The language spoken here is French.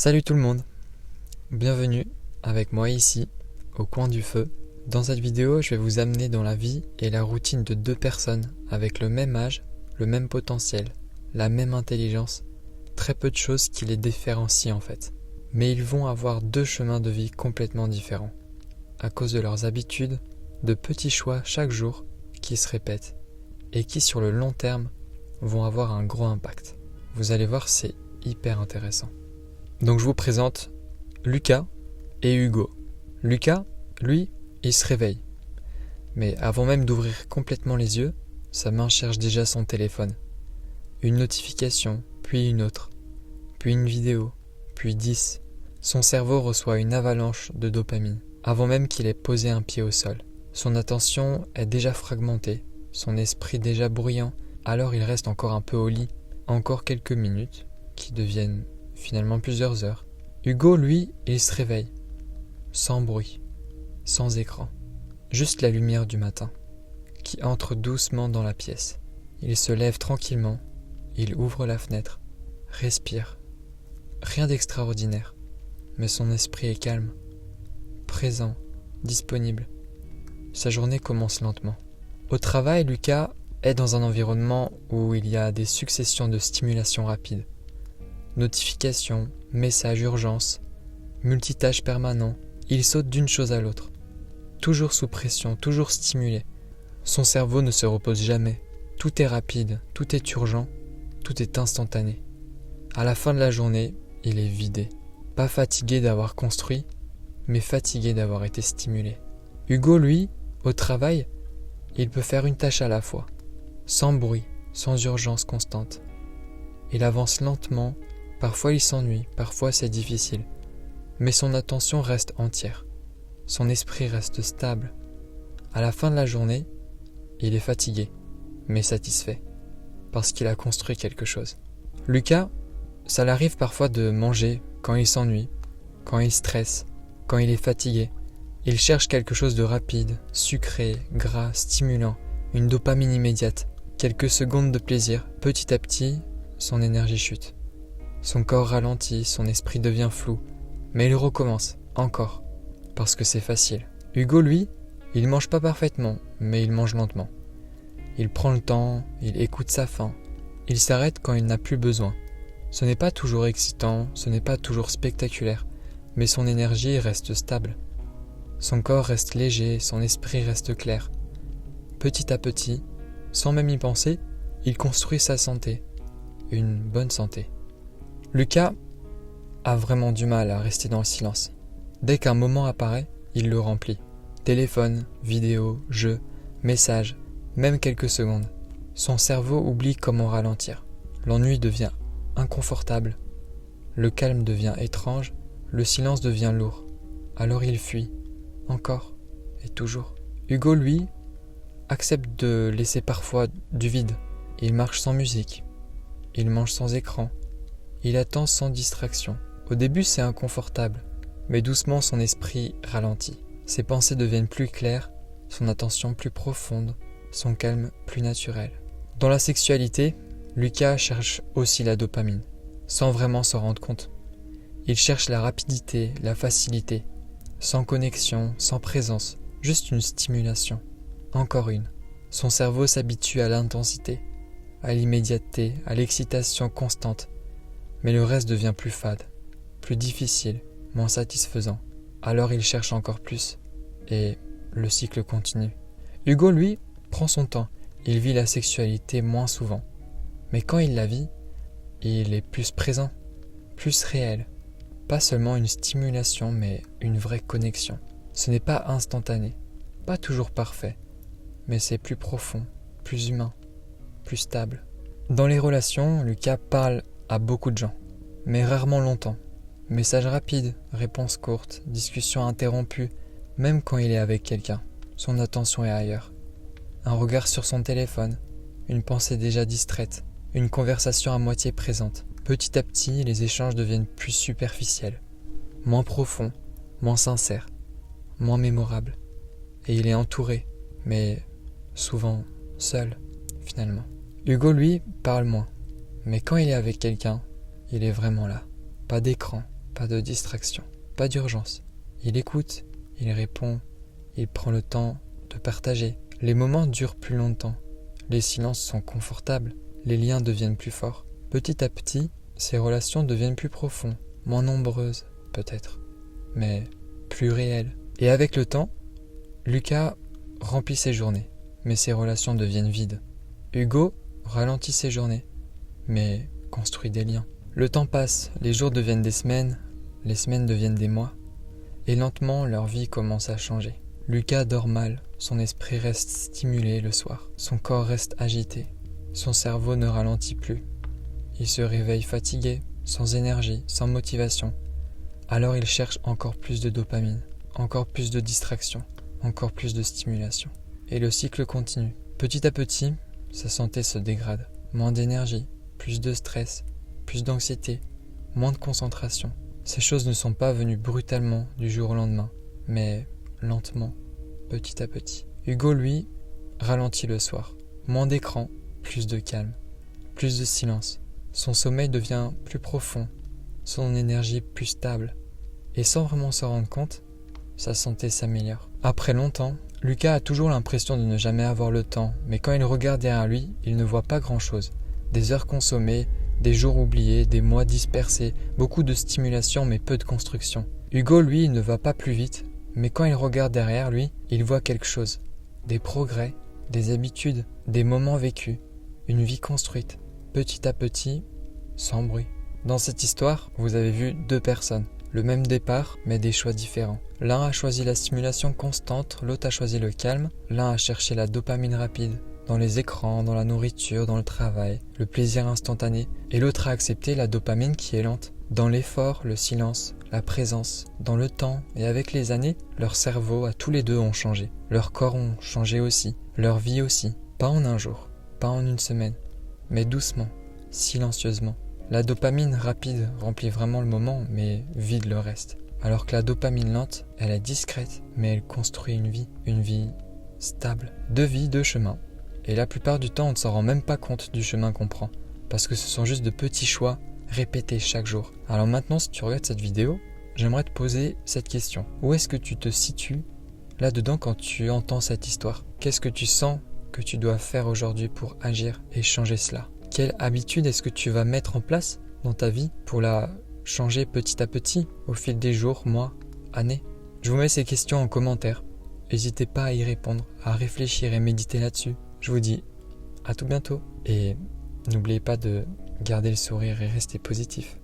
Salut tout le monde, bienvenue avec moi ici, au coin du feu. Dans cette vidéo, je vais vous amener dans la vie et la routine de deux personnes avec le même âge, le même potentiel, la même intelligence, très peu de choses qui les différencient en fait. Mais ils vont avoir deux chemins de vie complètement différents, à cause de leurs habitudes, de petits choix chaque jour qui se répètent et qui sur le long terme vont avoir un gros impact. Vous allez voir, c'est hyper intéressant. Donc je vous présente Lucas et Hugo. Lucas, lui, il se réveille. Mais avant même d'ouvrir complètement les yeux, sa main cherche déjà son téléphone. Une notification, puis une autre, puis une vidéo, puis 10. Son cerveau reçoit une avalanche de dopamine, avant même qu'il ait posé un pied au sol. Son attention est déjà fragmentée, son esprit déjà bruyant, alors il reste encore un peu au lit, encore quelques minutes, qui deviennent finalement plusieurs heures. Hugo, lui, il se réveille, sans bruit, sans écran, juste la lumière du matin, qui entre doucement dans la pièce. Il se lève tranquillement, il ouvre la fenêtre, respire. Rien d'extraordinaire, mais son esprit est calme, présent, disponible. Sa journée commence lentement. Au travail, Lucas est dans un environnement où il y a des successions de stimulations rapides. Notifications, messages, urgences, multitâches permanents, il saute d'une chose à l'autre. Toujours sous pression, toujours stimulé. Son cerveau ne se repose jamais. Tout est rapide, tout est urgent, tout est instantané. À la fin de la journée, il est vidé. Pas fatigué d'avoir construit, mais fatigué d'avoir été stimulé. Hugo, lui, au travail, il peut faire une tâche à la fois, sans bruit, sans urgence constante. Il avance lentement, parfois il s'ennuie, parfois c'est difficile, mais son attention reste entière, son esprit reste stable. À la fin de la journée, il est fatigué, mais satisfait, parce qu'il a construit quelque chose. Lucas, ça l'arrive parfois de manger quand il s'ennuie, quand il stresse, quand il est fatigué. Il cherche quelque chose de rapide, sucré, gras, stimulant, une dopamine immédiate. Quelques secondes de plaisir, petit à petit, son énergie chute. Son corps ralentit, son esprit devient flou, mais il recommence, encore, parce que c'est facile. Hugo, lui, il mange pas parfaitement, mais il mange lentement. Il prend le temps, il écoute sa faim, il s'arrête quand il n'a plus besoin. Ce n'est pas toujours excitant, ce n'est pas toujours spectaculaire, mais son énergie reste stable. Son corps reste léger, son esprit reste clair. Petit à petit, sans même y penser, il construit sa santé, une bonne santé. Lucas a vraiment du mal à rester dans le silence. Dès qu'un moment apparaît, il le remplit. Téléphone, vidéo, jeu, message, même quelques secondes. Son cerveau oublie comment ralentir. L'ennui devient inconfortable. Le calme devient étrange. Le silence devient lourd. Alors il fuit. Encore et toujours. Hugo, lui, accepte de laisser parfois du vide. Il marche sans musique. Il mange sans écran. Il attend sans distraction. Au début, c'est inconfortable, mais doucement son esprit ralentit. Ses pensées deviennent plus claires, son attention plus profonde, son calme plus naturel. Dans la sexualité, Lucas cherche aussi la dopamine, sans vraiment s'en rendre compte. Il cherche la rapidité, la facilité, sans connexion, sans présence, juste une stimulation. Encore une. Son cerveau s'habitue à l'intensité, à l'immédiateté, à l'excitation constante. Mais le reste devient plus fade, plus difficile, moins satisfaisant. Alors il cherche encore plus, et le cycle continue. Hugo, lui, prend son temps. Il vit la sexualité moins souvent. Mais quand il la vit, il est plus présent, plus réel. Pas seulement une stimulation, mais une vraie connexion. Ce n'est pas instantané, pas toujours parfait, mais c'est plus profond, plus humain, plus stable. Dans les relations, Lucas parle à beaucoup de gens, mais rarement longtemps. Messages rapides, réponses courtes, discussions interrompues, même quand il est avec quelqu'un. Son attention est ailleurs. Un regard sur son téléphone, une pensée déjà distraite, une conversation à moitié présente. Petit à petit, les échanges deviennent plus superficiels, moins profonds, moins sincères, moins mémorables. Et il est entouré, mais souvent seul, finalement. Hugo, lui, parle moins. Mais quand il est avec quelqu'un, il est vraiment là. Pas d'écran, pas de distraction, pas d'urgence. Il écoute, il répond, il prend le temps de partager. Les moments durent plus longtemps, les silences sont confortables, les liens deviennent plus forts. Petit à petit, ces relations deviennent plus profondes, moins nombreuses peut-être, mais plus réelles. Et avec le temps, Lucas remplit ses journées, mais ses relations deviennent vides. Hugo ralentit ses journées, mais construit des liens. Le temps passe, les jours deviennent des semaines, les semaines deviennent des mois, et lentement leur vie commence à changer. Lucas dort mal, son esprit reste stimulé le soir, son corps reste agité, son cerveau ne ralentit plus. Il se réveille fatigué, sans énergie, sans motivation. Alors il cherche encore plus de dopamine, encore plus de distraction, encore plus de stimulation. Et le cycle continue. Petit à petit, sa santé se dégrade. Moins d'énergie, plus de stress, plus d'anxiété, moins de concentration. Ces choses ne sont pas venues brutalement du jour au lendemain, mais lentement, petit à petit. Hugo, lui, ralentit le soir. Moins d'écran, plus de calme, plus de silence. Son sommeil devient plus profond, son énergie plus stable. Et sans vraiment s'en rendre compte, sa santé s'améliore. Après longtemps, Lucas a toujours l'impression de ne jamais avoir le temps, mais quand il regarde derrière lui, il ne voit pas grand-chose. Des heures consommées, des jours oubliés, des mois dispersés, beaucoup de stimulation mais peu de construction. Hugo, lui, il ne va pas plus vite, mais quand il regarde derrière lui, il voit quelque chose. Des progrès, des habitudes, des moments vécus, une vie construite, petit à petit, sans bruit. Dans cette histoire, vous avez vu deux personnes. Le même départ, mais des choix différents. L'un a choisi la stimulation constante, l'autre a choisi le calme. L'un a cherché la dopamine rapide, dans les écrans, dans la nourriture, dans le travail, le plaisir instantané. Et l'autre a accepté la dopamine qui est lente, dans l'effort, le silence, la présence, dans le temps. Et avec les années, leur cerveau à tous les deux ont changé. Leurs corps ont changé aussi, leur vie aussi. Pas en un jour, pas en une semaine, mais doucement, silencieusement. La dopamine rapide remplit vraiment le moment, mais vide le reste. Alors que la dopamine lente, elle est discrète, mais elle construit une vie stable. Deux vies, deux chemins. Et la plupart du temps, on ne s'en rend même pas compte du chemin qu'on prend, parce que ce sont juste de petits choix répétés chaque jour. Alors maintenant, si tu regardes cette vidéo, j'aimerais te poser cette question. Où est-ce que tu te situes là-dedans quand tu entends cette histoire? Qu'est-ce que tu sens que tu dois faire aujourd'hui pour agir et changer cela? Quelle habitude est-ce que tu vas mettre en place dans ta vie pour la changer petit à petit au fil des jours, mois, années? Je vous mets ces questions en commentaire. N'hésitez pas à y répondre, à réfléchir et méditer là-dessus. Je vous dis à tout bientôt et n'oubliez pas de garder le sourire et rester positif.